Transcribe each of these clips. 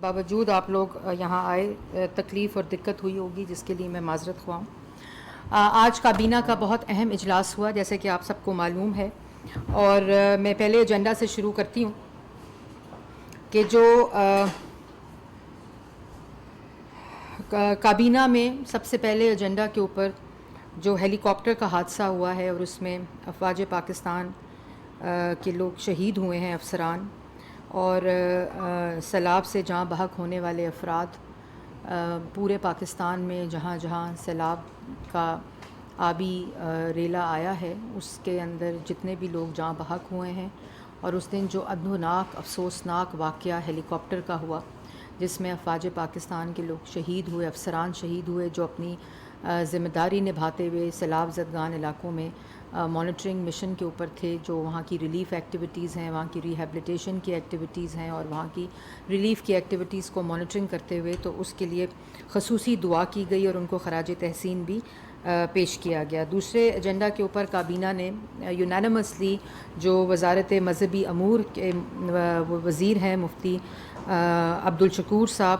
باوجود آپ لوگ یہاں آئے، تکلیف اور دقت ہوئی ہوگی جس کے لیے میں معذرت خواہ ہوں۔ آج کابینہ کا بہت اہم اجلاس ہوا جیسے کہ آپ سب کو معلوم ہے، اور میں پہلے ایجنڈا سے شروع کرتی ہوں کہ جو کابینہ میں سب سے پہلے ایجنڈا کے اوپر جو ہیلی کاپٹر کا حادثہ ہوا ہے اور اس میں افواج پاکستان کے لوگ شہید ہوئے ہیں، افسران، اور سیلاب سے جاں بحق ہونے والے افراد، پورے پاکستان میں جہاں جہاں سیلاب کا آبی ریلا آیا ہے اس کے اندر جتنے بھی لوگ جاں بحق ہوئے ہیں، اور اس دن جو ادھوناک افسوسناک واقعہ ہیلی کاپٹر کا ہوا جس میں افواج پاکستان کے لوگ شہید ہوئے، افسران شہید ہوئے جو اپنی ذمہ داری نبھاتے ہوئے سیلاب زدگان علاقوں میں مانیٹرنگ مشن کے اوپر تھے، جو وہاں کی ریلیف ایکٹیویٹیز ہیں، وہاں کی ریہیبلیٹیشن کی ایکٹیویٹیز ہیں اور وہاں کی ریلیف کی ایکٹیویٹیز کو مانیٹرنگ کرتے ہوئے، تو اس کے لیے خصوصی دعا کی گئی اور ان کو خراج تحسین بھی پیش کیا گیا۔ دوسرے ایجنڈا کے اوپر کابینہ نے یونانیمسلی جو وزارت مذہبی امور کے وزیر ہیں مفتی عبدالشکور صاحب،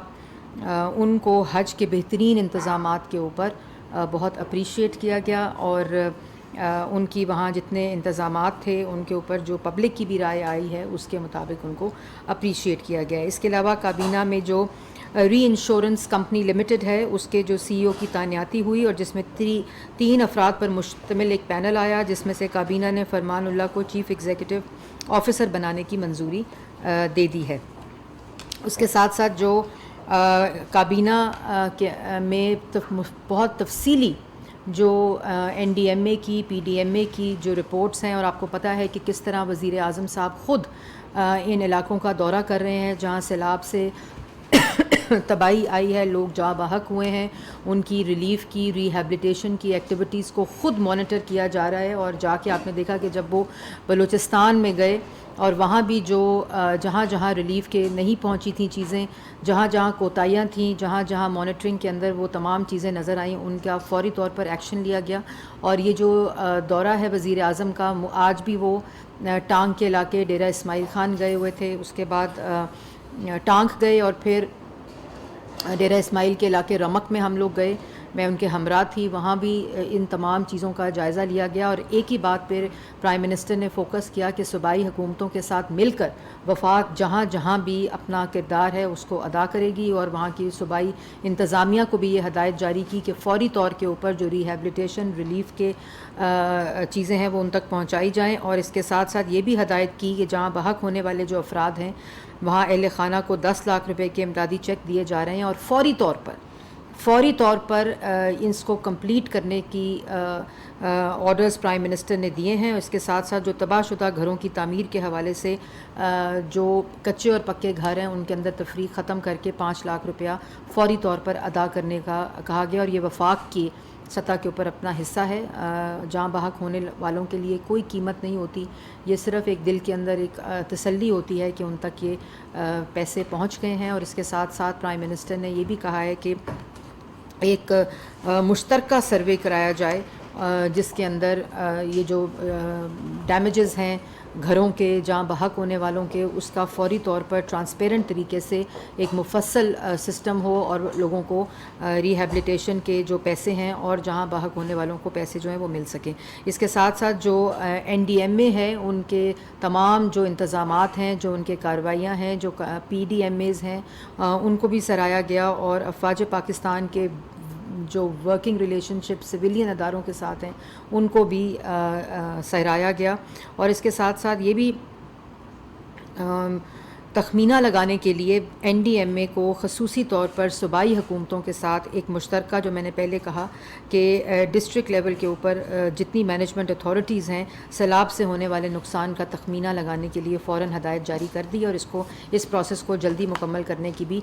ان کو حج کے بہترین انتظامات کے اوپر بہت اپریشیٹ کیا گیا، اور ان کی وہاں جتنے انتظامات تھے ان کے اوپر جو پبلک کی بھی رائے آئی ہے اس کے مطابق ان کو اپریشیٹ کیا گیا۔ اس کے علاوہ کابینہ میں جو ری انشورنس کمپنی لمیٹڈ ہے اس کے جو سی ای او کی تعیناتی ہوئی، اور جس میں 3 افراد پر مشتمل ایک پینل آیا، جس میں سے کابینہ نے فرمان اللہ کو چیف ایگزیکٹو آفیسر بنانے کی منظوری دے دی ہے۔ اس کے ساتھ ساتھ جو کابینہ میں بہت تفصیلی جو این ڈی ایم اے کی، پی ڈی ایم اے کی جو رپورٹس ہیں، اور آپ کو پتہ ہے کہ کس طرح وزیر اعظم صاحب خود ان علاقوں کا دورہ کر رہے ہیں جہاں سیلاب سے تباہی آئی ہے، لوگ جاں بحق ہوئے ہیں، ان کی ریلیف کی، ریہیبلیٹیشن کی ایکٹیویٹیز کو خود مانیٹر کیا جا رہا ہے۔ اور جا کے آپ نے دیکھا کہ جب وہ بلوچستان میں گئے اور وہاں بھی جو جہاں جہاں ریلیف کے نہیں پہنچی تھیں چیزیں، جہاں جہاں کوتاہیاں تھیں، جہاں جہاں مانیٹرنگ کے اندر وہ تمام چیزیں نظر آئیں، ان کا فوری طور پر ایکشن لیا گیا۔ اور یہ جو دورہ ہے وزیر اعظم کا، آج بھی وہ ٹانگ کے علاقے ڈیرہ اسماعیل خان گئے ہوئے تھے، اس کے بعد ٹانک گئے، اور پھر ڈیرہ اسماعیل کے علاقے رمک میں ہم لوگ گئے، میں ان کے ہمراہ تھی، وہاں بھی ان تمام چیزوں کا جائزہ لیا گیا۔ اور ایک ہی بات پہ پرائم منسٹر نے فوکس کیا کہ صوبائی حکومتوں کے ساتھ مل کر وفاق جہاں جہاں بھی اپنا کردار ہے اس کو ادا کرے گی، اور وہاں کی صوبائی انتظامیہ کو بھی یہ ہدایت جاری کی کہ فوری طور کے اوپر جو ریہیبلیٹیشن ریلیف کے چیزیں ہیں وہ ان تک پہنچائی جائیں، اور اس کے ساتھ ساتھ یہ بھی ہدایت کی کہ جہاں بحق ہونے والے جو افراد ہیں وہاں اہل خانہ کو 10 لاکھ روپے کے امدادی چیک دیے جا رہے ہیں، اور فوری طور پر اس کو کمپلیٹ کرنے کی آرڈرز پرائم منسٹر نے دیے ہیں۔ اس کے ساتھ ساتھ جو تباہ شدہ گھروں کی تعمیر کے حوالے سے جو کچے اور پکے گھر ہیں ان کے اندر تفریق ختم کر کے 5 لاکھ روپیہ فوری طور پر ادا کرنے کا کہا گیا، اور یہ وفاق کی سطح کے اوپر اپنا حصہ ہے۔ جاں بحق ہونے والوں کے لیے کوئی قیمت نہیں ہوتی، یہ صرف ایک دل کے اندر ایک تسلی ہوتی ہے کہ ان تک یہ پیسے پہنچ گئے ہیں۔ اور اس کے ساتھ ساتھ پرائم منسٹر نے یہ بھی کہا ہے کہ ایک مشترکہ سروے کرایا جائے جس کے اندر یہ جو ڈیمیجز ہیں گھروں کے، جاں بحق ہونے والوں کے، اس کا فوری طور پر ٹرانسپیرنٹ طریقے سے ایک مفصل سسٹم ہو، اور لوگوں کو ریہیبلیٹیشن کے جو پیسے ہیں اور جہاں بحق ہونے والوں کو پیسے جو ہیں وہ مل سکیں۔ اس کے ساتھ ساتھ جو این ڈی ایم اے ہے ان کے تمام جو انتظامات ہیں، جو ان کے کارروائیاں ہیں، جو پی ڈی ایم ایز ہیں، ان کو بھی سراہا گیا، اور افواج پاکستان کے جو ورکنگ ریلیشن شپ سویلین اداروں کے ساتھ ہیں ان کو بھی سراہا گیا۔ اور اس کے ساتھ ساتھ یہ بھی تخمینہ لگانے کے لیے این ڈی ایم اے کو خصوصی طور پر صوبائی حکومتوں کے ساتھ ایک مشترکہ، جو میں نے پہلے کہا کہ ڈسٹرکٹ لیول کے اوپر جتنی مینجمنٹ اتھارٹیز ہیں سیلاب سے ہونے والے نقصان کا تخمینہ لگانے کے لیے فوراً ہدایت جاری کر دی، اور اس پروسیس کو جلدی مکمل کرنے کی بھی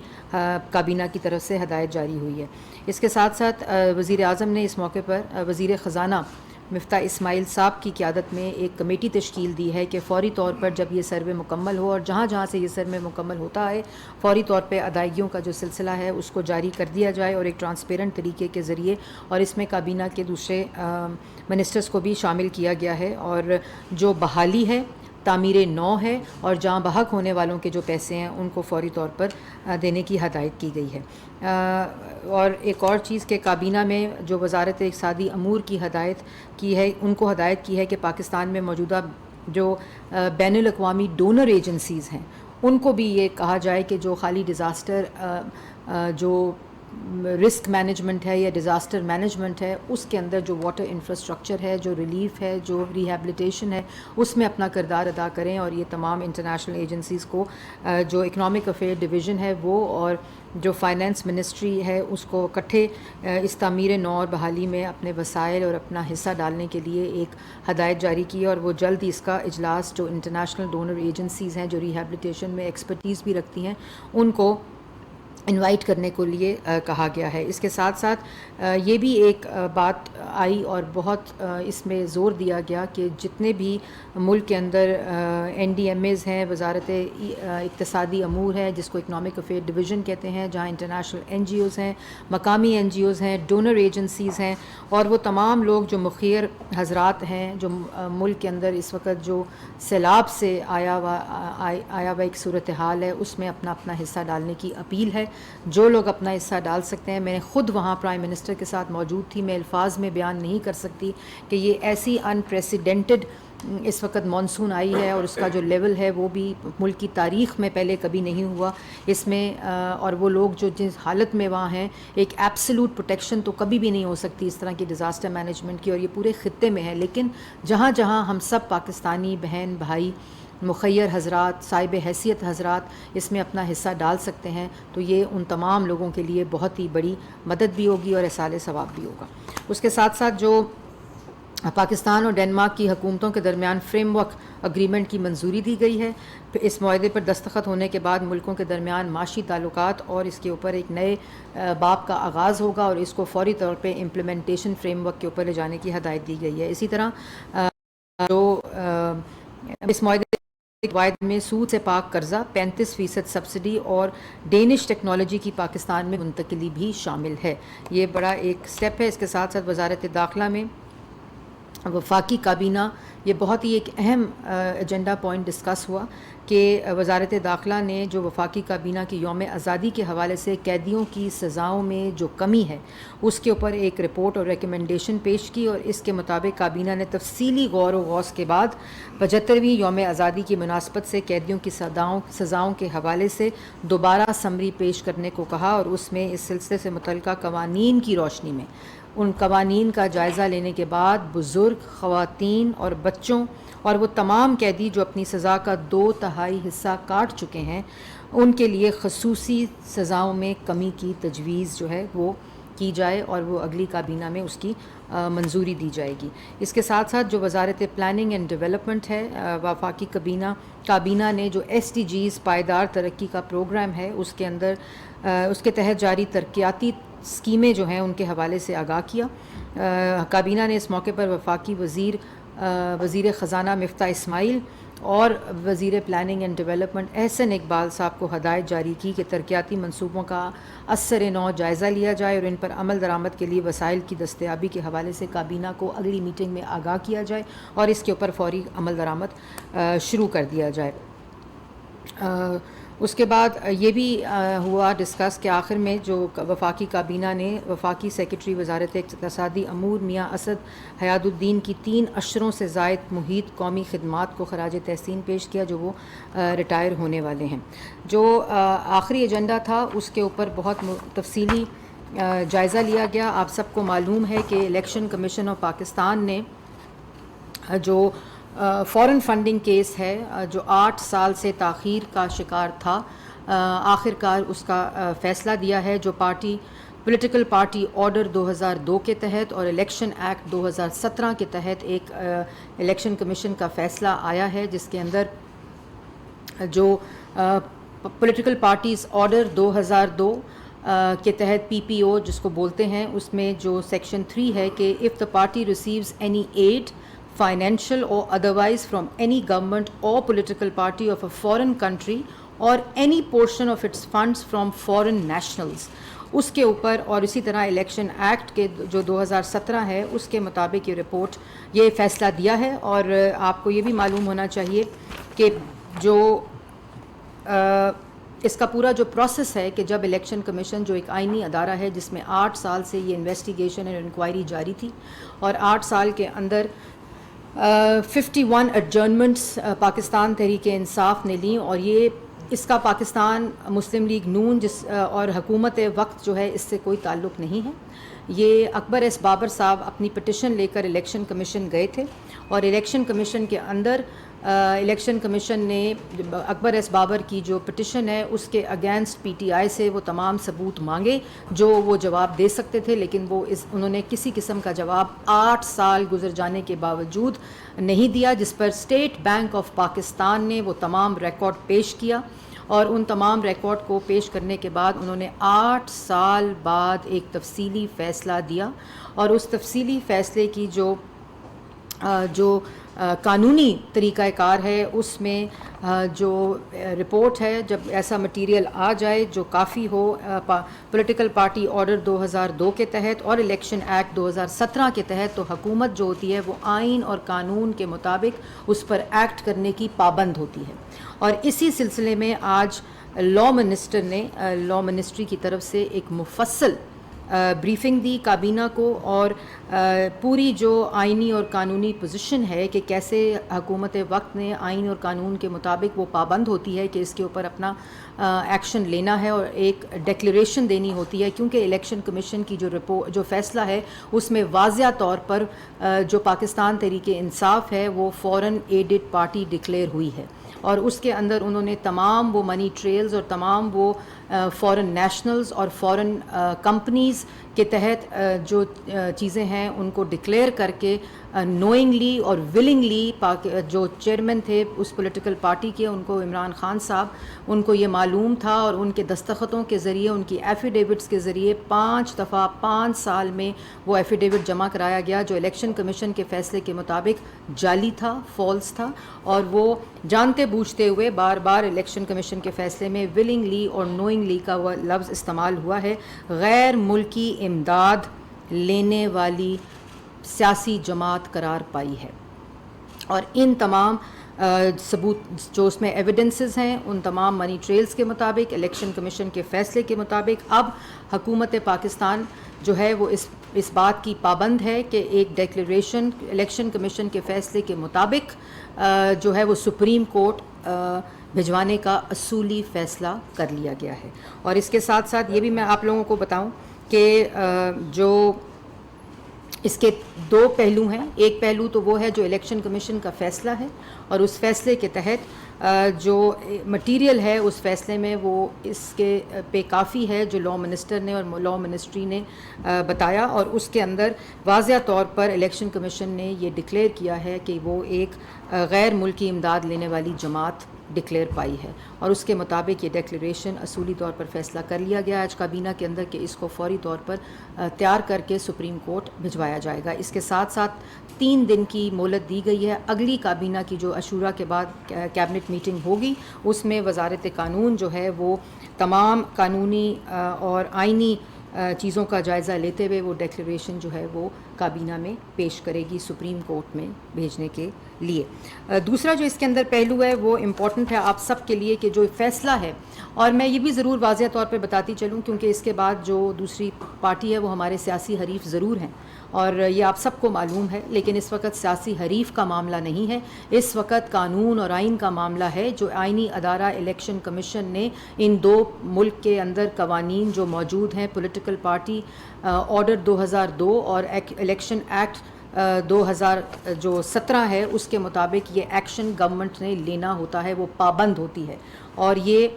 کابینہ کی طرف سے ہدایت جاری ہوئی ہے۔ اس کے ساتھ ساتھ وزیر اعظم نے اس موقع پر وزیر خزانہ مفتاح اسماعیل صاحب کی قیادت میں ایک کمیٹی تشکیل دی ہے کہ فوری طور پر جب یہ سروے مکمل ہو، اور جہاں جہاں سے یہ سروے مکمل ہوتا ہے فوری طور پہ ادائیگیوں کا جو سلسلہ ہے اس کو جاری کر دیا جائے، اور ایک ٹرانسپیرنٹ طریقے کے ذریعے، اور اس میں کابینہ کے دوسرے منسٹرز کو بھی شامل کیا گیا ہے۔ اور جو بحالی ہے تعمیر نو ہے اور جہاں بحق ہونے والوں کے جو پیسے ہیں ان کو فوری طور پر دینے کی ہدایت کی گئی ہے. اور ایک اور چیز کہ کابینہ میں جو وزارت اقتصادی امور کی ہدایت کی ہے، ان کو ہدایت کی ہے کہ پاکستان میں موجودہ جو بین الاقوامی ڈونر ایجنسیز ہیں ان کو بھی یہ کہا جائے کہ جو خالی ڈیزاسٹر جو رسک مینجمنٹ ہے یا ڈیزاسٹر مینجمنٹ ہے اس کے اندر جو واٹر انفراسٹرکچر ہے، جو ریلیف ہے، جو ریہیبلیٹیشن ہے، اس میں اپنا کردار ادا کریں. اور یہ تمام انٹرنیشنل ایجنسیز کو جو اکنامک افیئر ڈویژن ہے وہ اور جو فائنانس منسٹری ہے اس کو اکٹھے اس تعمیر نو اور بحالی میں اپنے وسائل اور اپنا حصہ ڈالنے کے لیے ایک ہدایت جاری کی ہے. اور وہ جلد ہی اس کا اجلاس جو انٹرنیشنل ڈونر ایجنسیز ہیں جو ریہیبلیٹیشن میں ایکسپرٹیز بھی رکھتی ہیں ان کو انوائٹ کرنے کو لیے کہا گیا ہے. اس کے ساتھ ساتھ یہ بھی ایک بات آئی اور بہت اس میں زور دیا گیا کہ جتنے بھی ملک کے اندر این ڈی ایم ایز ہیں، وزارت اقتصادی امور ہے جس کو اکنامک افیئر ڈویژن کہتے ہیں، جہاں انٹرنیشنل این جی اوز ہیں، مقامی این جی اوز ہیں، ڈونر ایجنسیز ہیں، اور وہ تمام لوگ جو مخیر حضرات ہیں جو ملک کے اندر اس وقت جو سیلاب سے آیا ہوا ایک صورتحال ہے اس میں اپنا اپنا حصہ ڈالنے کی اپیل ہے. جو لوگ اپنا حصہ ڈال سکتے ہیں، میں خود وہاں پرائم منسٹر کے ساتھ موجود تھی، میں الفاظ میں بیان نہیں کر سکتی کہ یہ ایسی انپریسیڈنٹڈ اس وقت مانسون آئی ہے اور اس کا جو لیول ہے وہ بھی ملک کی تاریخ میں پہلے کبھی نہیں ہوا اس میں. اور وہ لوگ جو جس حالت میں وہاں ہیں، ایک ایبسلوٹ پروٹیکشن تو کبھی بھی نہیں ہو سکتی اس طرح کی ڈیزاسٹر مینجمنٹ کی، اور یہ پورے خطے میں ہے. لیکن جہاں جہاں ہم سب پاکستانی بہن بھائی مخیر حضرات، صاحب حیثیت حضرات اس میں اپنا حصہ ڈال سکتے ہیں تو یہ ان تمام لوگوں کے لیے بہت ہی بڑی مدد بھی ہوگی اور احصال ثواب بھی ہوگا. اس کے ساتھ ساتھ جو پاکستان اور ڈنمارک کی حکومتوں کے درمیان فریم ورک اگریمنٹ کی منظوری دی گئی ہے. اس معاہدے پر دستخط ہونے کے بعد ملکوں کے درمیان معاشی تعلقات اور اس کے اوپر ایک نئے باب کا آغاز ہوگا اور اس کو فوری طور پہ امپلیمنٹیشن فریم ورک کے اوپر لے جانے کی ہدایت دی گئی ہے. اسی طرح جو اس معاہدے قواعد میں سود سے پاک قرضہ 35% سبسڈی اور ڈینش ٹیکنالوجی کی پاکستان میں منتقلی بھی شامل ہے. یہ بڑا ایک سٹیپ ہے. اس کے ساتھ ساتھ وزارت داخلہ میں وفاقی کابینہ، یہ بہت ہی ایک اہم ایجنڈا پوائنٹ ڈسکس ہوا کہ وزارت داخلہ نے جو وفاقی کابینہ کی یوم آزادی کے حوالے سے قیدیوں کی سزاؤں میں جو کمی ہے اس کے اوپر ایک رپورٹ اور ریکمنڈیشن پیش کی، اور اس کے مطابق کابینہ نے تفصیلی غور و غوص کے بعد 75ویں یوم آزادی کی مناسبت سے قیدیوں کی سزاؤں کے حوالے سے دوبارہ سمری پیش کرنے کو کہا، اور اس میں اس سلسلے سے متعلقہ قوانین کی روشنی میں ان قوانین کا جائزہ لینے کے بعد بزرگ، خواتین اور بچوں اور وہ تمام قیدی جو اپنی سزا کا 2/3 حصہ کاٹ چکے ہیں ان کے لیے خصوصی سزاؤں میں کمی کی تجویز جو ہے وہ کی جائے، اور وہ اگلی کابینہ میں اس کی منظوری دی جائے گی. اس کے ساتھ ساتھ جو وزارت پلاننگ اینڈ ڈیولپمنٹ ہے، وفاقی کابینہ نے جو SDGs پائیدار ترقی کا پروگرام ہے اس کے اندر اس کے تحت جاری ترقیاتی اسکیمیں جو ہیں ان کے حوالے سے آگاہ کیا. کابینہ نے اس موقع پر وفاقی وزیر خزانہ مفتاح اسماعیل اور وزیر planning and development Ahsan Iqbal صاحب کو ہدایت جاری کی کہ ترقیاتی منصوبوں کا اثر نو جائزہ لیا جائے اور ان پر عمل درآمد کے لیے وسائل کی دستیابی کے حوالے سے کابینہ کو اگلی میٹنگ میں آگاہ کیا جائے اور اس کے اوپر فوری عمل درآمد شروع کر دیا جائے. اس کے بعد یہ بھی ہوا ڈسکس کہ آخر میں جو وفاقی کابینہ نے وفاقی سیکرٹری وزارت اقتصادی امور میاں اسد حیاد الدین کی 3 اشروں سے زائد محیط قومی خدمات کو خراج تحسین پیش کیا جو وہ ریٹائر ہونے والے ہیں. جو آخری ایجنڈا تھا اس کے اوپر بہت تفصیلی جائزہ لیا گیا. آپ سب کو معلوم ہے کہ الیکشن کمیشن آف پاکستان نے جو فورن فنڈنگ کیس ہے جو 8 سال سے تاخیر کا شکار تھا، آخر کار اس کا فیصلہ دیا ہے، جو پولیٹیکل پارٹی آرڈر 2002 کے تحت اور الیکشن ایکٹ 2017 کے تحت ایک الیکشن کمیشن کا فیصلہ آیا ہے جس کے اندر جو پولیٹیکل پارٹیز آرڈر 2002 کے تحت PPO جس کو بولتے ہیں، اس میں جو سیکشن 3 ہے کہ if the party receives any aid financial or otherwise from any government or political party of a foreign country or any portion of its funds from foreign nationals اس کے اوپر اور اسی طرح الیکشن ایکٹ کے جو 2017 ہے اس کے مطابق یہ رپورٹ یہ فیصلہ دیا ہے. اور آپ کو یہ بھی معلوم ہونا چاہیے کہ جو اس کا پورا جو پروسیس ہے کہ جب الیکشن کمیشن جو ایک آئینی ادارہ ہے جس میں 8 سال سے یہ انویسٹیگیشن اور انکوائری جاری تھی اور 8 سال کے اندر 51 ایڈجرنمنٹس پاکستان تحریک انصاف نے لیں، اور یہ اس کا پاکستان مسلم لیگ نون اور حکومت وقت جو ہے اس سے کوئی تعلق نہیں ہے. یہ اکبر ایس بابر صاحب اپنی پٹیشن لے کر الیکشن کمیشن گئے تھے، اور الیکشن کمیشن کے اندر الیکشن کمیشن نے اکبر ایس بابر کی جو پٹیشن ہے اس کے اگینسٹ پی ٹی آئی سے وہ تمام ثبوت مانگے جو وہ جواب دے سکتے تھے، لیکن انہوں نے کسی قسم کا جواب 8 سال گزر جانے کے باوجود نہیں دیا، جس پر اسٹیٹ بینک آف پاکستان نے وہ تمام ریکارڈ پیش کیا. اور ان تمام ریکارڈ کو پیش کرنے کے بعد انہوں نے 8 سال بعد ایک تفصیلی فیصلہ دیا، اور اس تفصیلی فیصلے کی جو قانونی طریقہ کار ہے اس میں جو رپورٹ ہے، جب ایسا مٹیریل آ جائے جو کافی ہو پولیٹیکل پارٹی آرڈر 2002 کے تحت اور الیکشن ایکٹ 2017 کے تحت، تو حکومت جو ہوتی ہے وہ آئین اور قانون کے مطابق اس پر ایکٹ کرنے کی پابند ہوتی ہے. اور اسی سلسلے میں آج لا منسٹر نے لا منسٹری کی طرف سے ایک مفصل بریفنگ دی کابینہ کو، اور پوری جو آئینی اور قانونی پوزیشن ہے کہ کیسے حکومت وقت نے آئین اور قانون کے مطابق وہ پابند ہوتی ہے کہ اس کے اوپر اپنا ایکشن لینا ہے اور ایک ڈیکلیریشن دینی ہوتی ہے، کیونکہ الیکشن کمیشن کی جو فیصلہ ہے اس میں واضح طور پر جو پاکستان تحریک انصاف ہے وہ فورن ایڈڈ پارٹی ڈکلیئر ہوئی ہے، اور اس کے اندر انہوں نے تمام وہ منی ٹریلز اور تمام وہ فورن نیشنلز اور فورن کمپنیز کے تحت جو چیزیں ہیں ان کو ڈکلیئر کر کے نوئنگلی اور ولنگلی جو چیئرمین تھے اس پولیٹیکل پارٹی کے، ان کو عمران خان صاحب، ان کو یہ معلوم تھا، اور ان کے دستخطوں کے ذریعے ان کی ایفیڈیوٹس کے ذریعے 5 دفعہ 5 سال میں وہ ایفیڈیوٹ جمع کرایا گیا جو الیکشن کمیشن کے فیصلے کے مطابق جعلی تھا، فالس تھا، اور وہ جانتے بوجھتے ہوئے بار بار الیکشن کمیشن کے فیصلے میں ولنگلی اور نوئنگلی کا وہ لفظ استعمال ہوا ہے. غیر ملکی امداد لینے والی سیاسی جماعت قرار پائی ہے، اور ان تمام ثبوت جو اس میں ایویڈنسز ہیں ان تمام منی ٹریلز کے مطابق الیکشن کمیشن کے فیصلے کے مطابق اب حکومت پاکستان جو ہے وہ اس بات کی پابند ہے کہ ایک ڈیکلیریشن الیکشن کمیشن کے فیصلے کے مطابق جو ہے وہ سپریم کورٹ بھجوانے کا اصولی فیصلہ کر لیا گیا ہے. اور اس کے ساتھ ساتھ یہ بھی میں آپ لوگوں کو بتاؤں کہ جو اس کے 2 پہلو ہیں. ایک پہلو تو وہ ہے جو الیکشن کمیشن کا فیصلہ ہے، اور اس فیصلے کے تحت جو مٹیریل ہے اس فیصلے میں وہ اس کے پہ کافی ہے جو لا منسٹر نے اور لا منسٹری نے بتایا، اور اس کے اندر واضح طور پر الیکشن کمیشن نے یہ ڈکلیئر کیا ہے کہ وہ ایک غیر ملکی امداد لینے والی جماعت ڈکلیئر پائی ہے، اور اس کے مطابق یہ ڈیکلیریشن اصولی طور پر فیصلہ کر لیا گیا آج کابینہ کے اندر کہ اس کو فوری طور پر تیار کر کے سپریم کورٹ بھجوایا جائے گا. اس کے ساتھ ساتھ 3 دن کی مہلت دی گئی ہے. اگلی کابینہ کی جو عاشورہ کے بعد کیبنٹ میٹنگ ہوگی اس میں وزارت قانون جو ہے وہ تمام قانونی اور آئینی چیزوں کا جائزہ لیتے ہوئے وہ ڈیکلیریشن جو ہے وہ کابینہ میں پیش کرے گی سپریم کورٹ میں بھیجنے کے لیے. دوسرا جو اس کے اندر پہلو ہے وہ امپورٹنٹ ہے آپ سب کے لیے کہ جو فیصلہ ہے، اور میں یہ بھی ضرور واضح طور پہ بتاتی چلوں کیونکہ اس کے بعد جو دوسری پارٹی ہے وہ ہمارے سیاسی حریف ضرور ہیں اور یہ آپ سب کو معلوم ہے، لیکن اس وقت سیاسی حریف کا معاملہ نہیں ہے، اس وقت قانون اور آئین کا معاملہ ہے. جو آئینی ادارہ الیکشن کمیشن نے ان 2 ملک کے اندر قوانین جو موجود ہیں پولیٹیکل پارٹی آرڈر 2002 اور الیکشن ایکٹ 2017 ہے اس کے مطابق یہ ایکشن گورنمنٹ نے لینا ہوتا ہے، وہ پابند ہوتی ہے، اور یہ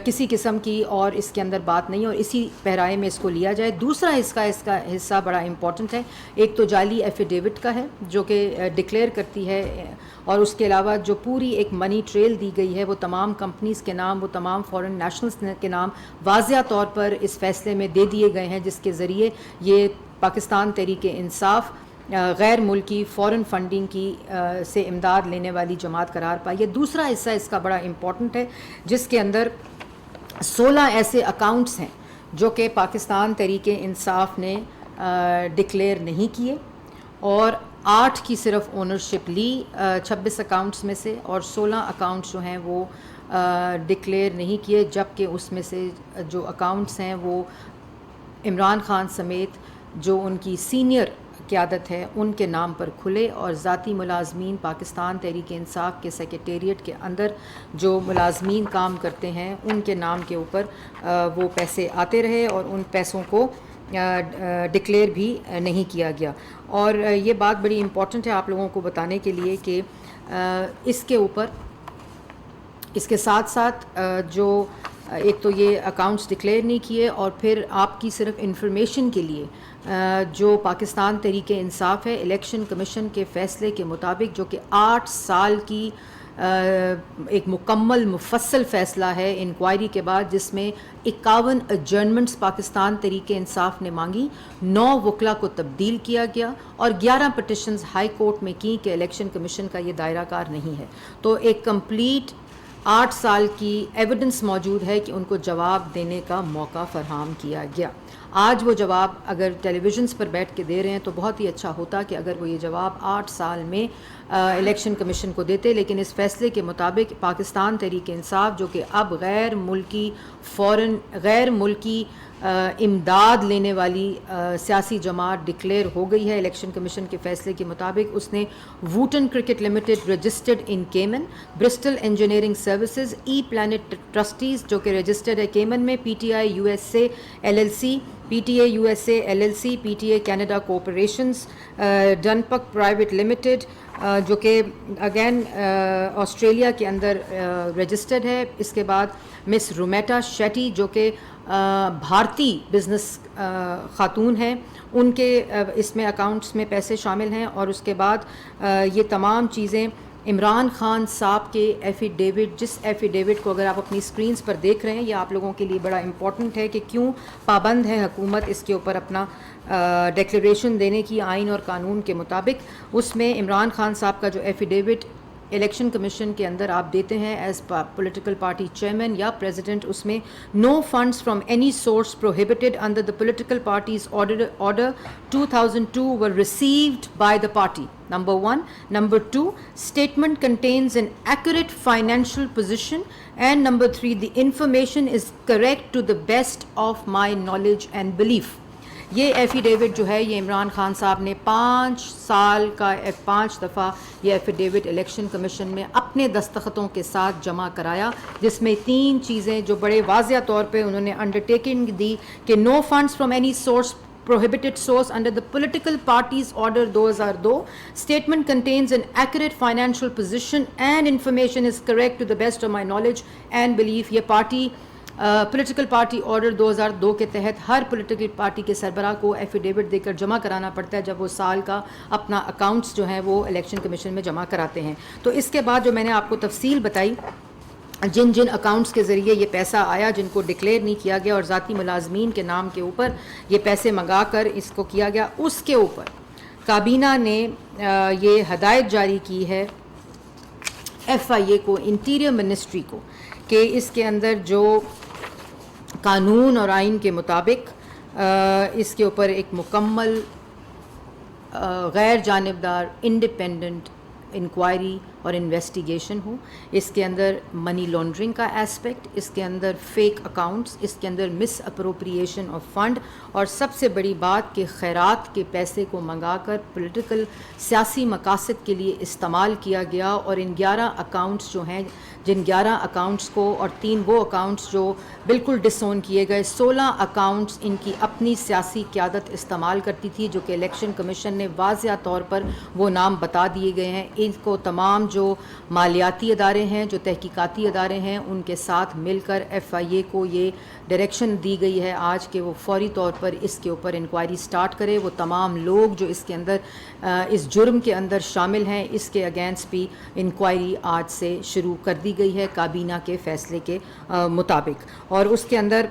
کسی قسم کی اور اس کے اندر بات نہیں، اور اسی پہرائے میں اس کو لیا جائے. دوسرا اس کا حصہ بڑا امپورٹنٹ ہے. ایک تو جعلی ایفیڈیوٹ کا ہے جو کہ ڈکلیئر کرتی ہے، اور اس کے علاوہ جو پوری ایک منی ٹریل دی گئی ہے وہ تمام کمپنیز کے نام، وہ تمام فورن نیشنلز کے نام واضح طور پر اس فیصلے میں دے دیے گئے ہیں، جس کے ذریعے یہ پاکستان تحریک انصاف غیر ملکی فورن فنڈنگ کی سے امداد لینے والی جماعت قرار پائی ہے. دوسرا حصہ اس کا بڑا امپورٹنٹ ہے جس کے اندر 16 ایسے اکاؤنٹس ہیں جو کہ پاکستان تحریک انصاف نے ڈکلیئر نہیں کیے، اور 8 کی صرف اونرشپ لی 26 اکاؤنٹس میں سے، اور 16 اکاؤنٹس جو ہیں وہ ڈکلیئر نہیں کیے، جبکہ اس میں سے جو اکاؤنٹس ہیں وہ عمران خان سمیت جو ان کی سینئر قیادت ہے ان کے نام پر کھلے، اور ذاتی ملازمین پاکستان تحریک انصاف کے سیکریٹریٹ کے اندر جو ملازمین کام کرتے ہیں ان کے نام کے اوپر وہ پیسے آتے رہے، اور ان پیسوں کو ڈکلیئر بھی نہیں کیا گیا۔ اور یہ بات بڑی امپورٹنٹ ہے آپ لوگوں کو بتانے کے لیے کہ اس کے اوپر، اس کے ساتھ ساتھ جو ایک تو یہ اکاؤنٹس ڈکلیئر نہیں کیے، اور پھر آپ کی صرف انفارمیشن کے لیے جو پاکستان تحریک انصاف ہے، الیکشن کمیشن کے فیصلے کے مطابق، جو کہ 8 سال کی ایک مکمل مفصل فیصلہ ہے انکوائری کے بعد، جس میں 51 ایڈجرنمنٹس پاکستان تحریک انصاف نے مانگی، 9 وکلا کو تبدیل کیا گیا، اور 11 پٹیشنز ہائی کورٹ میں کی کہ الیکشن کمیشن کا یہ دائرہ کار نہیں ہے۔ تو ایک کمپلیٹ 8 سال کی ایویڈنس موجود ہے کہ ان کو جواب دینے کا موقع فراہم کیا گیا۔ آج وہ جواب اگر ٹیلی ویژنس پر بیٹھ کے دے رہے ہیں تو بہت ہی اچھا ہوتا کہ اگر وہ یہ جواب 8 سال میں الیکشن کمیشن کو دیتے، لیکن اس فیصلے کے مطابق پاکستان تحریک انصاف، جو کہ اب غیر ملکی امداد لینے والی سیاسی جماعت ڈکلیئر ہو گئی ہے الیکشن کمیشن کے فیصلے کے مطابق، اس نے Wootton Cricket Limited registered in Cayman, Bristol Engineering Services, E Plant Trustees جو کہ رجسٹرڈ ہے کیمن میں، P T I U S A L L C, P T A U S A L L C, P T A Canada corporations, Dunpak private limited جو کہ again Australia کے اندر registered ہے۔ اس کے بعد مس رومیٹا شیٹی جو کہ بھارتی بزنس خاتون ہیں، ان کے اس میں اکاؤنٹس میں پیسے شامل ہیں۔ اور اس کے بعد یہ تمام چیزیں عمران خان صاحب کے ایفیڈیوٹ، جس ایفیڈیوٹ کو اگر آپ اپنی سکرینز پر دیکھ رہے ہیں، یہ آپ لوگوں کے لیے بڑا امپورٹنٹ ہے کہ کیوں پابند ہے حکومت اس کے اوپر اپنا ڈیکلیریشن دینے کی آئین اور قانون کے مطابق۔ اس میں عمران خان صاحب کا جو ایفیڈیوٹ الیکشن کمیشن کے اندر آپ دیتے ہیں ایز پولیٹیکل پارٹی چیئرمین یا پریزیڈنٹ، اس میں no funds from any source prohibited under the political parties order 2002 were received by the party. Number 1. Number 2, statement contains an accurate financial position. And number 3, the information is correct to the best of my knowledge and belief. یہ affidavit جو ہے یہ عمران خان صاحب نے 5 سال کا 5 دفعہ یہ ایفیڈیوٹ الیکشن کمیشن میں اپنے دستخطوں کے ساتھ جمع کرایا، جس میں 3 چیزیں جو بڑے واضح طور پہ انہوں نے انڈرٹیکنگ دی کہ no funds from any source prohibited source under the political parties order 2002, statement contains an accurate financial position and information is correct to the best of my knowledge and belief۔ یہ party political party order 2002 کے تحت ہر political party کے سربراہ کو affidavit دے کر جمع کرانا پڑتا ہے جب وہ سال کا اپنا اکاؤنٹس جو ہیں وہ الیکشن کمیشن میں جمع کراتے ہیں۔ تو اس کے بعد جو میں نے آپ کو تفصیل بتائی جن اکاؤنٹس کے ذریعے یہ پیسہ آیا جن کو ڈکلیئر نہیں کیا گیا اور ذاتی ملازمین کے نام کے اوپر یہ پیسے منگا کر اس کو کیا گیا، اس کے اوپر کابینہ نے یہ ہدایت جاری کی ہے ایف آئی اے کو، انٹیریئر منسٹری کو، کہ اس کے اندر جو قانون اور آئین کے مطابق اس کے اوپر ایک مکمل غیر جانبدار انڈیپینڈنٹ انکوائری اور انویسٹیگیشن ہو۔ اس کے اندر منی لانڈرنگ کا ایسپیکٹ، اس کے اندر فیک اکاؤنٹس، اس کے اندر مس اپروپریشن آف فنڈ، اور سب سے بڑی بات کہ خیرات کے پیسے کو منگا کر پولیٹیکل سیاسی مقاصد کے لیے استعمال کیا گیا۔ اور ان 11 اکاؤنٹس جو ہیں، جن 11 اکاؤنٹس کو اور 3 وہ اکاؤنٹس جو بالکل ڈس اون کیے گئے، 16 اکاؤنٹس ان کی اپنی سیاسی قیادت استعمال کرتی تھی، جو کہ الیکشن کمیشن نے واضح طور پر وہ نام بتا دیے گئے ہیں۔ ان کو تمام جو مالیاتی ادارے ہیں، جو تحقیقاتی ادارے ہیں، ان کے ساتھ مل کر ایف آئی اے کو یہ ڈائریکشن دی گئی ہے آج کہ وہ فوری طور پر اس کے اوپر انکوائری سٹارٹ کرے۔ وہ تمام لوگ جو اس کے اندر اس جرم کے اندر شامل ہیں، اس کے اگینسٹ بھی انکوائری آج سے شروع کر دی گئی ہے کابینہ کے فیصلے کے مطابق۔ اور اس کے اندر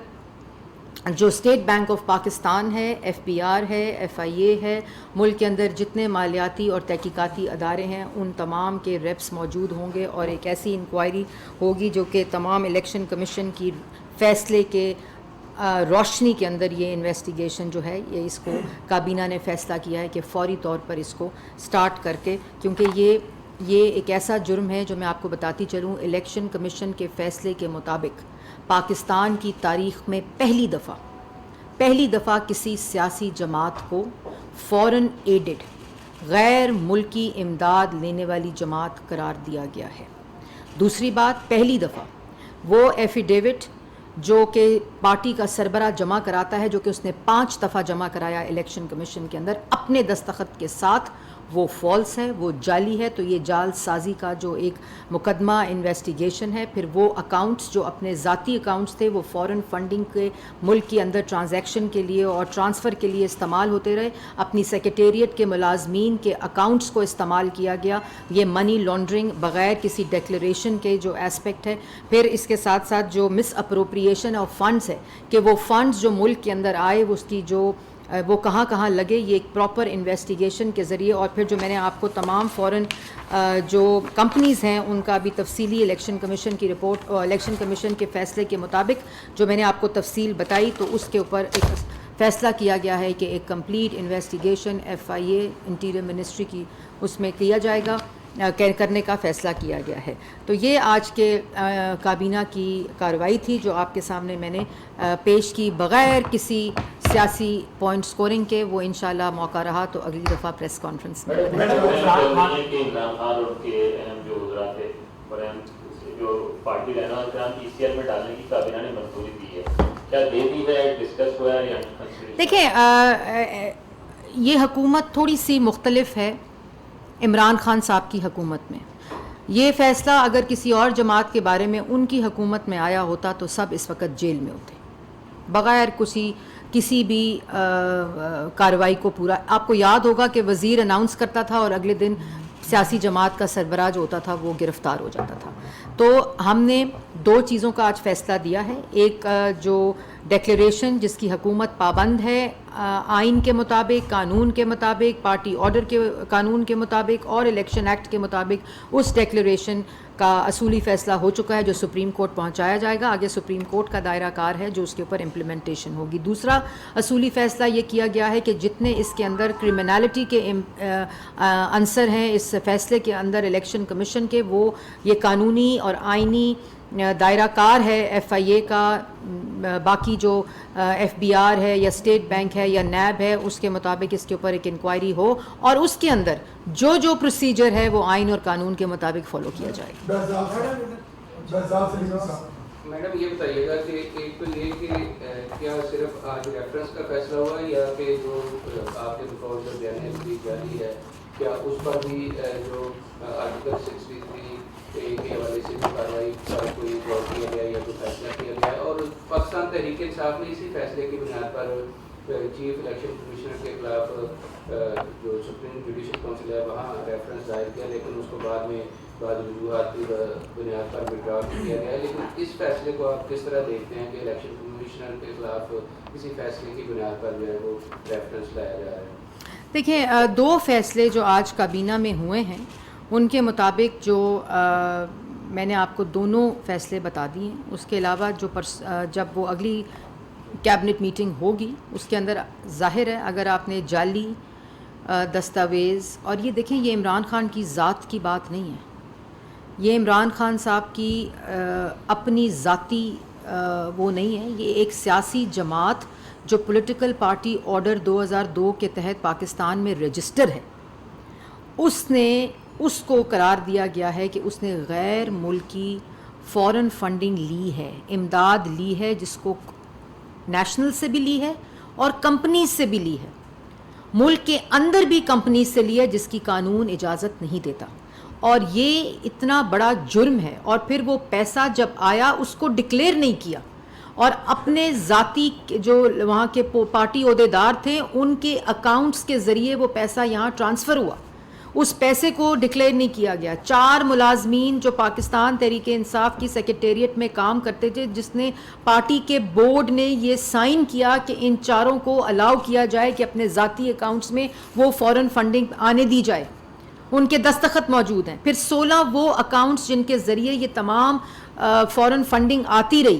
جو اسٹیٹ بینک آف پاکستان ہے، ایف بی آر ہے، ایف آئی اے ہے، ملک کے اندر جتنے مالیاتی اور تحقیقاتی ادارے ہیں ان تمام کے ریپس موجود ہوں گے، اور ایک ایسی انکوائری ہوگی جو کہ تمام الیکشن کمیشن کی فیصلے کے روشنی کے اندر یہ انویسٹیگیشن جو ہے یہ اس کو کابینہ نے فیصلہ کیا ہے کہ فوری طور پر اس کو سٹارٹ کر کے، کیونکہ یہ ایک ایسا جرم ہے جو میں آپ کو بتاتی چلوں، الیکشن کمیشن کے فیصلے کے مطابق پاکستان کی تاریخ میں پہلی دفعہ کسی سیاسی جماعت کو فورن ایڈڈ غیر ملکی امداد لینے والی جماعت قرار دیا گیا ہے۔ دوسری بات، پہلی دفعہ وہ ایفیڈیوٹ جو کہ پارٹی کا سربراہ جمع کراتا ہے، جو کہ اس نے 5 دفعہ جمع کرایا الیکشن کمیشن کے اندر اپنے دستخط کے ساتھ، وہ فالس ہے، وہ جعلی ہے۔ تو یہ جعل سازی کا جو ایک مقدمہ انویسٹیگیشن ہے۔ پھر وہ اکاؤنٹس جو اپنے ذاتی اکاؤنٹس تھے، وہ فورن فنڈنگ کے ملک کے اندر ٹرانزیکشن کے لیے اور ٹرانسفر کے لیے استعمال ہوتے رہے، اپنی سیکریٹریٹ کے ملازمین کے اکاؤنٹس کو استعمال کیا گیا۔ یہ منی لانڈرنگ بغیر کسی ڈیکلریشن کے جو ایسپیکٹ ہے۔ پھر اس کے ساتھ ساتھ جو مس اپروپریشن آف فنڈز ہے کہ وہ فنڈز جو ملک کے اندر آئے اس کی جو وہ کہاں لگے، یہ ایک پراپر انویسٹیگیشن کے ذریعے۔ اور پھر جو میں نے آپ کو تمام فورن جو کمپنیز ہیں ان کا بھی تفصیلی الیکشن کمیشن کی رپورٹ اور الیکشن کمیشن کے فیصلے کے مطابق جو میں نے آپ کو تفصیل بتائی، تو اس کے اوپر ایک فیصلہ کیا گیا ہے کہ ایک complete investigation FIA interior ministry کی اس میں کیا جائے گا، کرنے کا فیصلہ کیا گیا ہے۔ تو یہ آج کے کابینہ کی کارروائی تھی جو آپ کے سامنے میں نے پیش کی بغیر کسی سیاسی پوائنٹ سکورنگ کے۔ وہ انشاءاللہ موقع رہا تو اگلی دفعہ پریس کانفرنس میں پارٹی رہنا ECR میں ڈالنے کی کابینہ نے منظوری دی ہے، کیا دے دی ہے، ڈسکس ہوا ہے یا؟ دیکھیں، یہ حکومت تھوڑی سی مختلف ہے عمران خان صاحب کی حکومت میں۔ یہ فیصلہ اگر کسی اور جماعت کے بارے میں ان کی حکومت میں آیا ہوتا تو سب اس وقت جیل میں ہوتے بغیر کسی بھی کارروائی کو پورا۔ آپ کو یاد ہوگا کہ وزیر اناؤنس کرتا تھا اور اگلے دن سیاسی جماعت کا سربراہ جو ہوتا تھا وہ گرفتار ہو جاتا تھا۔ تو ہم نے 2 چیزوں کا آج فیصلہ دیا ہے، ایک جو ڈیکلیریشن جس کی حکومت پابند ہے آئین کے مطابق، قانون کے مطابق، پارٹی آرڈر کے قانون کے مطابق اور الیکشن ایکٹ کے مطابق، اس ڈیکلیریشن کا اصولی فیصلہ ہو چکا ہے جو سپریم کورٹ پہنچایا جائے گا۔ آگے سپریم کورٹ کا دائرہ کار ہے جو اس کے اوپر امپلیمنٹیشن ہوگی۔ دوسرا اصولی فیصلہ یہ کیا گیا ہے کہ جتنے اس کے اندر کرمنالٹی کے عنصر ہیں اس فیصلے کے اندر الیکشن کمیشن کے، وہ یہ قانونی اور آئینی دائرہ کار ہے FIA کا، باقی جو FBR ہے یا اسٹیٹ بینک ہے یا نیب ہے اس کے مطابق اس کے اوپر ایک انکوائری ہو اور اس کے اندر جو پروسیجر ہے وہ آئین اور قانون کے مطابق فالو کیا جائے گا۔ میڈم یہ بتائیے گا کہ ایک تو یہ کہ کیا صرف آج ریفرنس کا فیصلہ ہوا یا کہ جو آپ کے بطور جو بیان جاری ہے کیا اس پر بھی جو آرٹیکل 63 کے حوالے سے جو کارروائی پر کوئی غور کیا گیا یا جو فیصلہ کیا گیا ہے؟ اور پاکستان تحریک انصاف نے اسی فیصلے کی بنیاد پر چیف الیکشن کمشنر کے خلاف جو سپریم جوڈیشل کونسل ہے وہاں ریفرنس دائر کیا، لیکن اس کو بعد میں بعض وجوہات کی بنیاد پر وڈرا کیا گیا ہے۔ لیکن اس فیصلے کو آپ کس طرح دیکھتے ہیں کہ الیکشن کمشنر کے خلاف کسی فیصلے کی بنیاد پر جو ہے وہ ریفرنس لایا جا رہا ہے؟ دیکھیں، 2 فیصلے جو آج کابینہ میں ہوئے ہیں ان کے مطابق جو میں نے آپ کو دونوں فیصلے بتا دیے ہیں، اس کے علاوہ جو جب وہ اگلی کیبنٹ میٹنگ ہوگی اس کے اندر ظاہر ہے اگر آپ نے جعلی دستاویز، اور یہ دیکھیں یہ عمران خان کی ذات کی بات نہیں ہے، یہ عمران خان صاحب کی اپنی ذاتی وہ نہیں ہے، یہ ایک سیاسی جماعت جو پولیٹیکل پارٹی آرڈر 2002 کے تحت پاکستان میں رجسٹر ہے، اس کو قرار دیا گیا ہے کہ اس نے غیر ملکی فورن فنڈنگ لی ہے، امداد لی ہے، جس کو نیشنل سے بھی لی ہے اور کمپنیز سے بھی لی ہے، ملک کے اندر بھی کمپنیز سے لی ہے جس کی قانون اجازت نہیں دیتا، اور یہ اتنا بڑا جرم ہے۔ اور پھر وہ پیسہ جب آیا اس کو ڈکلیئر نہیں کیا، اور اپنے ذاتی جو وہاں کے پارٹی عہدیدار تھے ان کے اکاؤنٹس کے ذریعے وہ پیسہ یہاں ٹرانسفر ہوا، اس پیسے کو ڈکلیئر نہیں کیا گیا۔ 4 ملازمین جو پاکستان تحریک انصاف کی سیکریٹریٹ میں کام کرتے تھے، جس نے پارٹی کے بورڈ نے یہ سائن کیا کہ ان 4 کو الاؤ کیا جائے کہ اپنے ذاتی اکاؤنٹس میں وہ فورن فنڈنگ آنے دی جائے، ان کے دستخط موجود ہیں۔ پھر 16 وہ اکاؤنٹس جن کے ذریعے یہ تمام فورن فنڈنگ آتی رہی،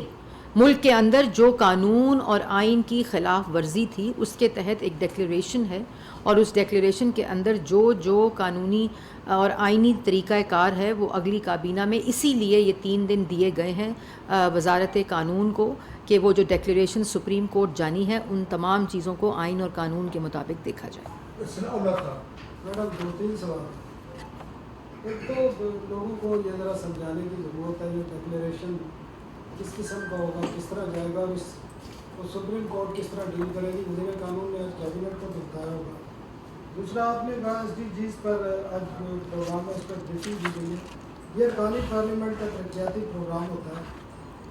ملک کے اندر جو قانون اور آئین کی خلاف ورزی تھی اس کے تحت ایک ڈیکلیریشن ہے، اور اس ڈیکلیریشن کے اندر جو قانونی اور آئینی طریقہ کار ہے وہ اگلی کابینہ میں اسی لیے یہ 3 دن دیے گئے ہیں وزارت قانون کو کہ وہ جو ڈیکلیریشن سپریم کورٹ جانی ہے ان تمام چیزوں کو آئین اور قانون کے مطابق دیکھا جائے۔ میڈم 2-3 سوال۔ ایک تو لوگوں کو یہ ذرا سمجھانے کی ضرورت ہے یہ ڈیکلیریشن کس قسم کا ہوگا، کس طرح جائے گا، اور اس کو سپریم کورٹ کس طرح ڈیل کرے گی، وزیر قانون نے آج کیبنٹ کو بتایا ہوگا۔ دوسرا آپ نے کہا SDGs پر آج پروگرام میں اس پر بریفنگ دی گئی ہے، یہ ارکانی پارلیمنٹ کا ترقیاتی پروگرام ہوتا ہے،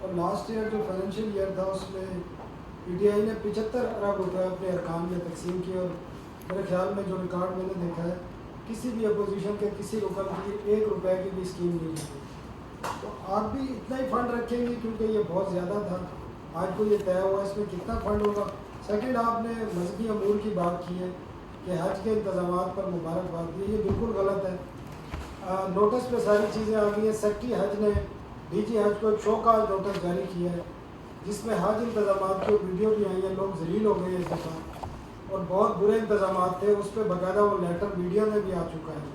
اور لاسٹ ایئر جو فائنینشیل ایئر تھا اس میں PTI نے 75 ارب روپے اپنے ارکان میں تقسیم کیے، اور میرے خیال میں جو ریکارڈ میں نے دیکھا ہے کسی بھی اپوزیشن کے کسی رکن کی 1 روپے کی بھی اسکیم نہیں ہوئی۔ تو آپ بھی اتنا ہی فنڈ رکھیں گے کیونکہ یہ بہت زیادہ تھا، آج کو یہ طے ہوا اس میں کتنا فنڈ ہوگا؟ سیکنڈ، آپ نے مذہبی امور کی بات کی ہے کہ حج کے انتظامات پر مبارکباد دی، یہ بالکل غلط ہے۔ نوٹس پہ ساری چیزیں آ گئی ہیں۔ سیکٹری حج نے DG حج کو ایک شو کاز نوٹس جاری کیا ہے جس میں حج انتظامات کی ویڈیو بھی آئی ہیں، لوگ ذلیل ہو گئے اس دفعہ، اور بہت برے انتظامات تھے، اس پہ باقاعدہ وہ لیٹر میڈیا میں بھی آ چکا ہے،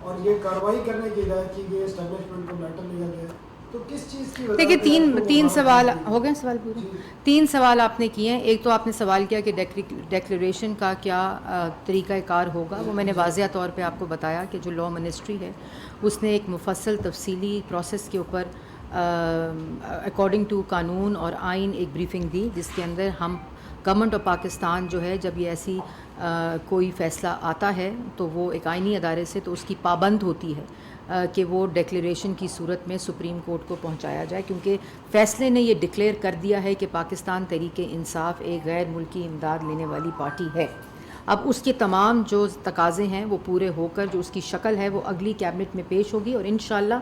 اور یہ کارروائی کرنے کی ہدایت کی گئی، اسٹیبلشمنٹ کو لیٹر لیا گیا۔ تو کس چیز کی دیکھیے تین سوال ہو گئے، سوال پورے 3 سوال آپ نے کیے ہیں۔ ایک تو آپ نے سوال کیا کہ ڈیکلیریشن کا کیا طریقہ کار ہوگا، وہ میں نے واضح طور پہ آپ کو بتایا کہ جو لا منسٹری ہے اس نے ایک مفصل تفصیلی پروسیس کے اوپر اکارڈنگ ٹو قانون اور آئین ایک بریفنگ دی، جس کے اندر ہم گورنمنٹ آف پاکستان جو ہے جب یہ ایسی کوئی فیصلہ آتا ہے تو وہ ایک آئینی ادارے سے تو اس کی پابند ہوتی ہے کہ وہ ڈیکلیریشن کی صورت میں سپریم کورٹ کو پہنچایا جائے، کیونکہ فیصلے نے یہ ڈکلیئر کر دیا ہے کہ پاکستان تحریک انصاف ایک غیر ملکی امداد لینے والی پارٹی ہے۔ اب اس کے تمام جو تقاضے ہیں وہ پورے ہو کر جو اس کی شکل ہے وہ اگلی کیبنٹ میں پیش ہوگی، اور انشاءاللہ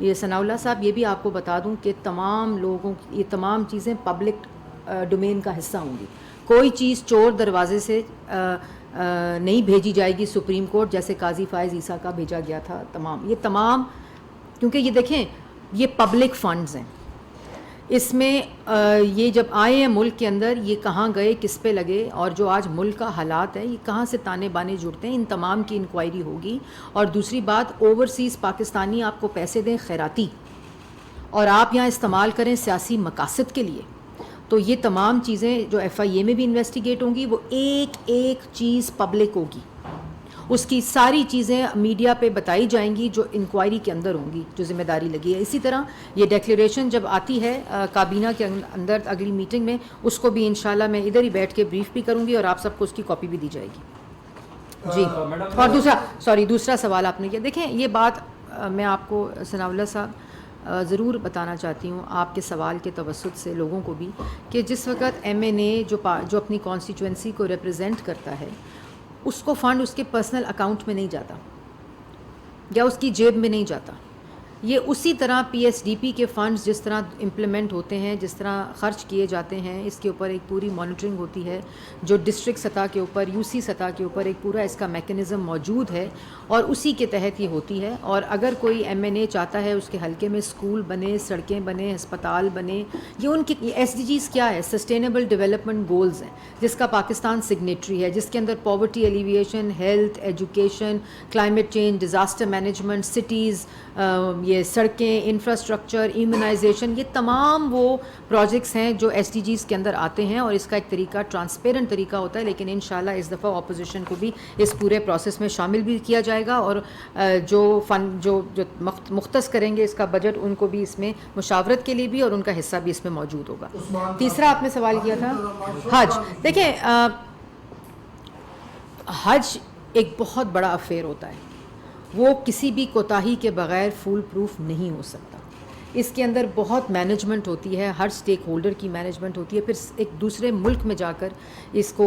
یہ ثناء اللہ صاحب یہ بھی آپ کو بتا دوں کہ تمام لوگوں یہ تمام چیزیں پبلک ڈومین کا حصہ ہوں گی، کوئی چیز چور دروازے سے نہیں بھیجی جائے گی سپریم کورٹ، جیسے قاضی فائز عیسیٰ کا بھیجا گیا تھا۔ یہ تمام کیونکہ یہ دیکھیں یہ پبلک فنڈز ہیں، اس میں یہ جب آئے ہیں ملک کے اندر یہ کہاں گئے، کس پہ لگے، اور جو آج ملک کا حالات ہے یہ کہاں سے تانے بانے جڑتے ہیں، ان تمام کی انکوائری ہوگی۔ اور دوسری بات، اوورسیز پاکستانی آپ کو پیسے دیں خیراتی اور آپ یہاں استعمال کریں سیاسی مقاصد کے لیے، تو یہ تمام چیزیں جو FIA میں بھی انویسٹیگیٹ ہوں گی، وہ ایک ایک چیز پبلک ہوگی، اس کی ساری چیزیں میڈیا پہ بتائی جائیں گی جو انکوائری کے اندر ہوں گی، جو ذمہ داری لگی ہے۔ اسی طرح یہ ڈیکلیریشن جب آتی ہے کابینہ کے اندر اگلی میٹنگ میں، اس کو بھی انشاءاللہ میں ادھر ہی بیٹھ کے بریف بھی کروں گی اور آپ سب کو اس کی کاپی بھی دی جائے گی۔ جی، اور دوسرا سوال آپ نے کیا، دیکھیں یہ بات میں آپ کو ثناء اللہ صاحب ضرور بتانا چاہتی ہوں آپ کے سوال کے توسط سے لوگوں کو بھی، کہ جس وقت MNA جو اپنی کانسٹیچوئنسی کو ریپرزینٹ کرتا ہے اس کو فنڈ اس کے پرسنل اکاؤنٹ میں نہیں جاتا یا اس کی جیب میں نہیں جاتا، یہ اسی طرح PSDP کے فنڈز جس طرح امپلیمنٹ ہوتے ہیں، جس طرح خرچ کیے جاتے ہیں، اس کے اوپر ایک پوری مانیٹرنگ ہوتی ہے جو ڈسٹرکٹ سطح کے اوپر UC سطح کے اوپر ایک پورا اس کا میکنزم موجود ہے، اور اسی کے تحت یہ ہوتی ہے۔ اور اگر کوئی MNA چاہتا ہے اس کے حلقے میں اسکول بنے، سڑکیں بنے، ہسپتال بنے، یہ ان کی SDGs کیا ہے، سسٹینیبل ڈیولپمنٹ گولز ہیں جس کا پاکستان سگنیٹری ہے، جس کے اندر poverty alleviation, health, education, climate change, disaster management, cities, یہ سڑکیں، انفراسٹرکچر، ایمونائزیشن، یہ تمام وہ پروجیکٹس ہیں جو SDGs کے اندر آتے ہیں، اور اس کا ایک طریقہ ٹرانسپیرنٹ طریقہ ہوتا ہے۔ لیکن انشاءاللہ اس دفعہ اپوزیشن کو بھی اس پورے پروسیس میں شامل بھی کیا جائے گا، اور جو فنڈ جو مختص کریں گے اس کا بجٹ، ان کو بھی اس میں مشاورت کے لیے بھی، اور ان کا حصہ بھی اس میں موجود ہوگا۔ تیسرا آپ نے سوال کیا تھا حج۔ دیکھیں حج ایک بہت بڑا افیئر ہوتا ہے، وہ کسی بھی کوتاہی کے بغیر فول پروف نہیں ہو سکتا، اس کے اندر بہت مینجمنٹ ہوتی ہے، ہر سٹیک ہولڈر کی مینجمنٹ ہوتی ہے، پھر ایک دوسرے ملک میں جا کر اس کو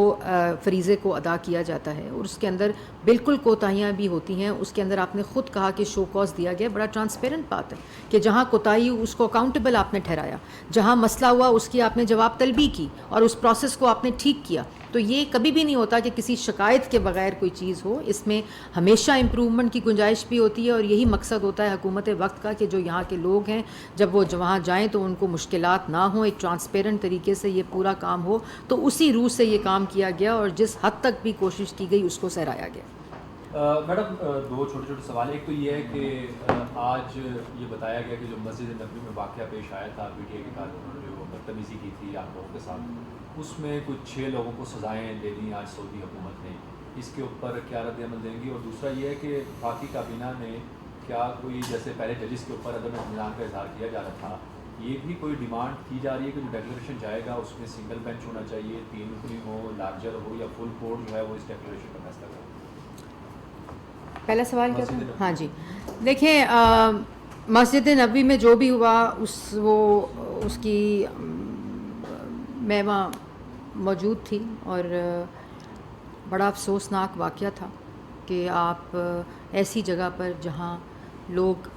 فریضے کو ادا کیا جاتا ہے، اور اس کے اندر بالکل کوتاہیاں بھی ہوتی ہیں۔ اس کے اندر آپ نے خود کہا کہ شو کاز دیا گیا، بڑا ٹرانسپیرنٹ بات ہے کہ جہاں کوتاہی اس کو اکاؤنٹیبل آپ نے ٹھہرایا، جہاں مسئلہ ہوا اس کی آپ نے جواب طلبی کی اور اس پروسیس کو آپ نے ٹھیک کیا، تو یہ کبھی بھی نہیں ہوتا کہ کسی شکایت کے بغیر کوئی چیز ہو. اس میں ہمیشہ امپرومنٹ کی گنجائش بھی ہوتی ہے اور یہی مقصد ہوتا ہے حکومت وقت کا کہ جو یہاں کے لوگ ہیں جب وہ وہاں جائیں تو ان کو مشکلات نہ ہوں, ایک ٹرانسپیرنٹ طریقے سے یہ پورا کام ہو. تو اسی روح سے یہ کام کیا گیا اور جس حد تک بھی کوشش کی گئی اس کو سراہا گیا. میڈم دو چھوٹے چھوٹے سوال. ایک تو یہ ہے کہ آج یہ بتایا گیا کہ جو مسجد نبوی میں واقعہ پیش آیا تھا پی ٹی آئی کے کارکنوں نے جو بدتمیزی کی تھی آپ لوگوں کے ساتھ, اس میں کچھ 6 لوگوں کو سزائیں دے دیں آج سعودی حکومت نے, اس کے اوپر کیا رد عمل دیں گی؟ اور دوسرا یہ ہے کہ وفاقی کابینہ نے کیا کوئی, جیسے پہلے ججز کے اوپر عدم اطمینان کا اظہار کیا جا رہا تھا, یہ بھی کوئی ڈیمانڈ کی جا رہی ہے کہ جو ڈیکلیریشن جائے گا اس میں سنگل بینچ ہونا چاہیے, 3 رکنی ہو, لارجر ہو, یا فل کورٹ جو ہے وہ اس ڈیکلیریشن کا فیصلہ کرے؟ پہلا سوال کیا تھا؟ ہاں جی, دیکھیں مسجد نبوی میں جو بھی ہوا اس کی میں وہاں موجود تھی اور بڑا افسوسناک واقعہ تھا کہ آپ ایسی جگہ پر جہاں لوگ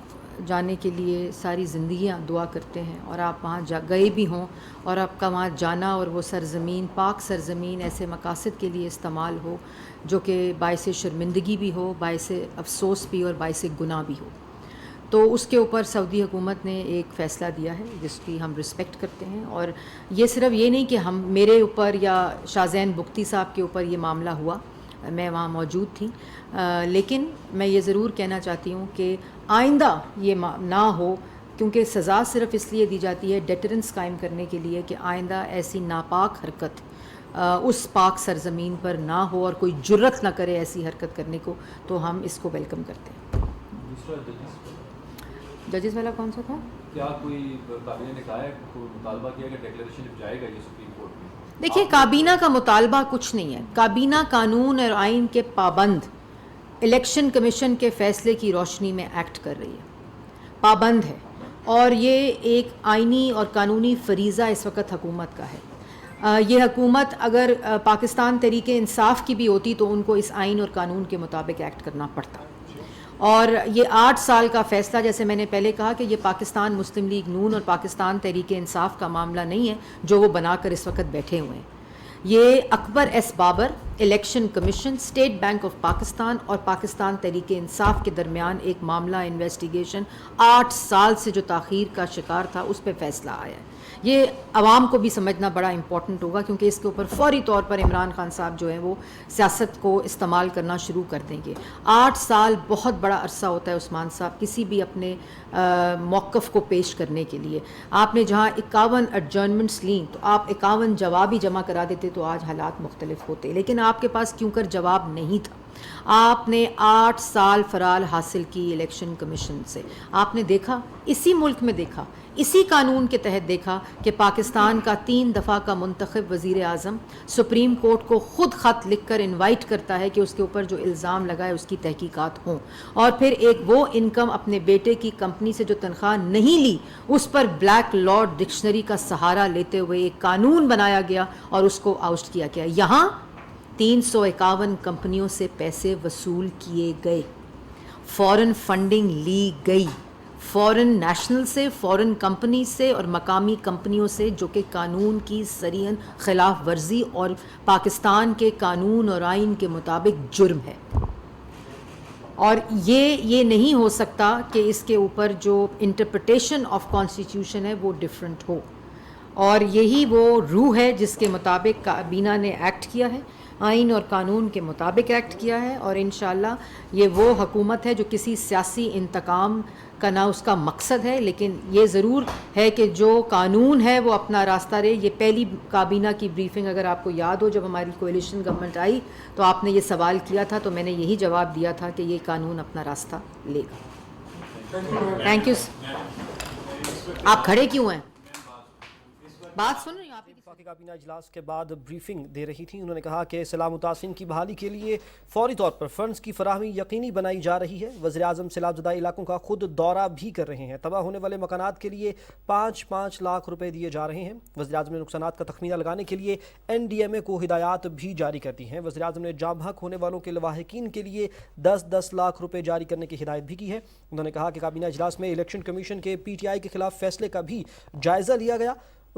جانے کے لیے ساری زندگیاں دعا کرتے ہیں اور آپ وہاں گئے بھی ہوں اور آپ کا وہاں جانا اور وہ سرزمین, پاک سرزمین ایسے مقاصد کے لیے استعمال ہو جو کہ باعث شرمندگی بھی ہو, باعث افسوس بھی اور باعث گناہ بھی ہو. تو اس کے اوپر سعودی حکومت نے ایک فیصلہ دیا ہے جس کی ہم رسپیکٹ کرتے ہیں. اور یہ صرف یہ نہیں کہ میرے اوپر یا شاہ زین بگٹی صاحب کے اوپر یہ معاملہ ہوا, میں وہاں موجود تھی, لیکن میں یہ ضرور کہنا چاہتی ہوں کہ آئندہ یہ نہ ہو, کیونکہ سزا صرف اس لیے دی جاتی ہے ڈیٹرنس قائم کرنے کے لیے کہ آئندہ ایسی ناپاک حرکت اس پاک سرزمین پر نہ ہو اور کوئی جرت نہ کرے ایسی حرکت کرنے کو. تو ہم اس کو ویلکم کرتے ہیں. ججز والا کون سا تھا؟ کیا کوئی کابینہ نے کہا ہے, کوئی مطالبہ کیا کہ ڈیکلیریشن جب جائے گا یہ سپریم کورٹ میں؟ دیکھیے کابینہ کا مطالبہ کچھ نہیں ہے. کابینہ قانون اور آئین کے پابند, الیکشن کمیشن کے فیصلے کی روشنی میں ایکٹ کر رہی ہے, پابند ہے, اور یہ ایک آئینی اور قانونی فریضہ اس وقت حکومت کا ہے. یہ حکومت اگر پاکستان تحریک انصاف کی بھی ہوتی تو ان کو اس آئین اور قانون کے مطابق ایکٹ کرنا پڑتا. اور یہ 8 سال کا فیصلہ, جیسے میں نے پہلے کہا کہ یہ پاکستان مسلم لیگ نون اور پاکستان تحریک انصاف کا معاملہ نہیں ہے جو وہ بنا کر اس وقت بیٹھے ہوئے ہیں. یہ Akbar S Babar, election commission, state bank of Pakistan اور پاکستان تحریک انصاف کے درمیان ایک معاملہ انویسٹیگیشن 8 سال سے جو تاخیر کا شکار تھا اس پہ فیصلہ آیا ہے. یہ عوام کو بھی سمجھنا بڑا امپورٹنٹ ہوگا کیونکہ اس کے اوپر فوری طور پر عمران خان صاحب جو ہیں وہ سیاست کو استعمال کرنا شروع کر دیں گے. 8 سال بہت بڑا عرصہ ہوتا ہے عثمان صاحب کسی بھی اپنے موقف کو پیش کرنے کے لیے. آپ نے جہاں 51 ایڈجرنمنٹس لیں تو آپ 51 جواب ہی جمع کرا دیتے تو آج حالات مختلف ہوتے, لیکن آپ کے پاس کیوں کر جواب نہیں تھا. آپ نے 8 سال فرار حاصل کی الیکشن کمیشن سے. آپ نے دیکھا, اسی ملک میں دیکھا, اسی قانون کے تحت دیکھا کہ پاکستان کا 3 دفعہ کا منتخب وزیر اعظم سپریم کورٹ کو خود خط لکھ کر انوائٹ کرتا ہے کہ اس کے اوپر جو الزام لگائے اس کی تحقیقات ہوں, اور پھر ایک وہ انکم اپنے بیٹے کی کمپنی سے جو تنخواہ نہیں لی اس پر بلیک لاء ڈکشنری کا سہارا لیتے ہوئے ایک قانون بنایا گیا اور اس کو آؤسٹ کیا گیا. یہاں 351 کمپنیوں سے پیسے وصول کیے گئے, فورن فنڈنگ لی گئی, فورن نیشنل سے, فورن کمپنی سے اور مقامی کمپنیوں سے, جو کہ قانون کی صریحاً خلاف ورزی اور پاکستان کے قانون اور آئین کے مطابق جرم ہے. اور یہ نہیں ہو سکتا کہ اس کے اوپر جو انٹرپریٹیشن آف کانسٹیٹیوشن ہے وہ ڈیفرنٹ ہو, اور یہی وہ روح ہے جس کے مطابق کابینہ نے ایکٹ کیا ہے, آئین اور قانون کے مطابق ایکٹ کیا ہے. اور انشاءاللہ یہ وہ حکومت ہے جو کسی سیاسی انتقام کا نہ اس کا مقصد ہے, لیکن یہ ضرور ہے کہ جو قانون ہے وہ اپنا راستہ رہے. یہ پہلی کابینہ کی بریفنگ اگر آپ کو یاد ہو, جب ہماری کولیشن گورنمنٹ آئی تو آپ نے یہ سوال کیا تھا تو میں نے یہی جواب دیا تھا کہ یہ قانون اپنا راستہ لے گا. Thank you. آپ کھڑے کیوں ہیں؟ بات سن رہی ہوں آپ کی. وفاقی کابینہ اجلاس کے بعد بریفنگ دے رہی تھی. انہوں نے کہا کہ سیلاب متاثرین کی بحالی کے لیے فوری طور پر فنڈز کی فراہمی یقینی بنائی جا رہی ہے. وزیر اعظم سیلاب زدہ علاقوں کا خود دورہ بھی کر رہے ہیں. تباہ ہونے والے مکانات کے لیے 5-5 لاکھ روپے دیے جا رہے ہیں. وزیر اعظم نے نقصانات کا تخمینہ لگانے کے لیے NDMA کو ہدایات بھی جاری کر دی ہیں. وزیر اعظم نے جاں بحق ہونے والوں کے لواحقین کے لیے 10-10 لاکھ روپے جاری کرنے کی ہدایت بھی کی ہے. انہوں نے کہا کہ کابینہ اجلاس میں الیکشن کمیشن کے PTI کے خلاف فیصلے کا بھی جائزہ لیا گیا.